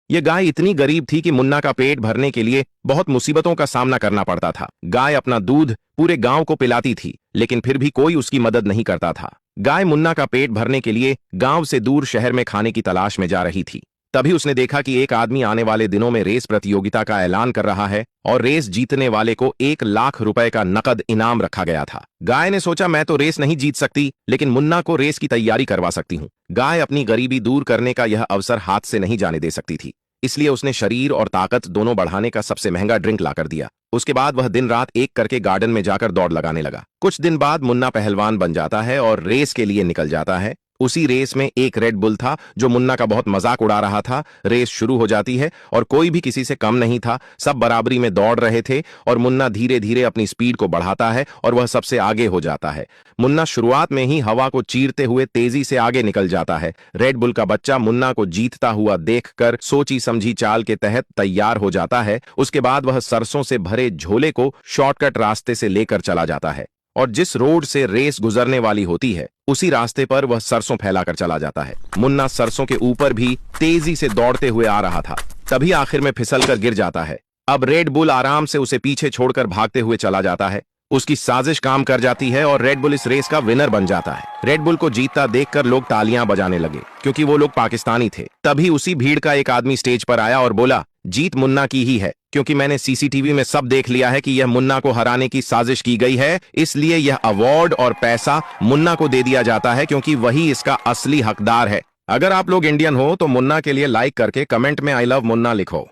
ये गाय इतनी गरीब थी कि मुन्ना का पेट भरने के लिए बहुत मुसीबतों का सामना करना पड़ता था। गाय अपना दूध पूरे गांव को पिलाती थी, लेकिन फिर भी कोई उसकी मदद नहीं करता था। गाय मुन्ना का पेट भरने के लिए गांव से दूर शहर में खाने की तलाश में जा रही थी। तभी उसने देखा कि एक आदमी आने वाले दिनों में रेस प्रतियोगिता का ऐलान कर रहा है और रेस जीतने वाले को 1 लाख रुपए का नकद इनाम रखा गया था। गाय ने सोचा, मैं तो रेस नहीं जीत सकती, लेकिन मुन्ना को रेस की तैयारी करवा सकती हूँ। गाय अपनी गरीबी दूर करने का यह अवसर हाथ से नहीं जाने दे सकती थी, इसलिए उसने शरीर और ताकत दोनों बढ़ाने का सबसे महंगा ड्रिंक लाकर दिया। उसके बाद वह दिन रात एक करके गार्डन में जाकर दौड़ लगाने लगा। कुछ दिन बाद मुन्ना पहलवान बन जाता है और रेस के लिए निकल जाता है। उसी रेस में एक रेड बुल था जो मुन्ना का बहुत मजाक उड़ा रहा था। रेस शुरू हो जाती है और कोई भी किसी से कम नहीं था, सब बराबरी में दौड़ रहे थे और मुन्ना धीरे धीरे अपनी स्पीड को बढ़ाता है और वह सबसे आगे हो जाता है। मुन्ना शुरुआत में ही हवा को चीरते हुए तेजी से आगे निकल जाता है। रेड बुल का बच्चा मुन्ना को जीतता हुआ देखकर सोची समझी चाल के तहत तैयार हो जाता है। उसके बाद वह सरसों से भरे झोले को शॉर्टकट रास्ते से लेकर चला जाता है और जिस रोड से रेस गुजरने वाली होती है उसी रास्ते पर वह सरसों फैलाकर चला जाता है। मुन्ना सरसों के ऊपर भी तेजी से दौड़ते हुए आ रहा था, तभी आखिर में फिसलकर गिर जाता है। अब रेड बुल आराम से उसे पीछे छोड़कर भागते हुए चला जाता है। उसकी साजिश काम कर जाती है और रेड बुल इस रेस का विनर बन जाता है। रेड बुल को जीतता देखकर लोग तालियां बजाने लगे, क्योंकि वो लोग पाकिस्तानी थे। तभी उसी भीड़ का एक आदमी स्टेज पर आया और बोला, जीत मुन्ना की ही है, क्योंकि मैंने सीसीटीवी में सब देख लिया है कि यह मुन्ना को हराने की साजिश की गई है, इसलिए यह अवार्ड और पैसा मुन्ना को दे दिया जाता है, क्योंकि वही इसका असली हकदार है। अगर आप लोग इंडियन हो तो मुन्ना के लिए लाइक करके कमेंट में आई लव मुन्ना लिखो।